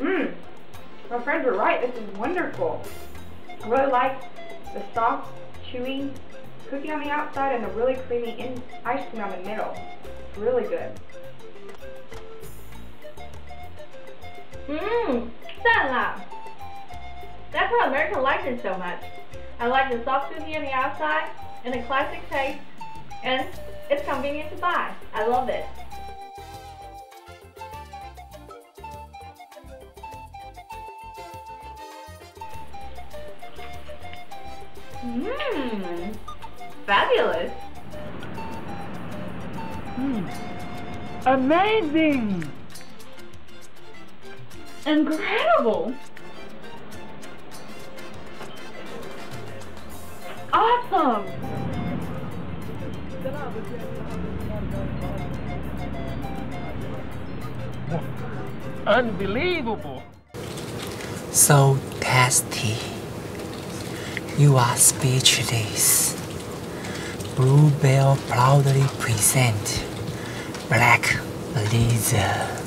Mmm. My friends were right. This is wonderful. I really like the soft, chewy cookie on the outside and the really creamy ice cream on the middle. It's really good. Mmm, 赞啦! That's why America likes it so much. I like the soft cookie on the outside and the classic taste, and it's convenient to buy. I love it. Mmm, fabulous. Amazing! Incredible. Awesome. Unbelievable! So tasty. You are speechless. Blue Bell proudly present Black Blazer.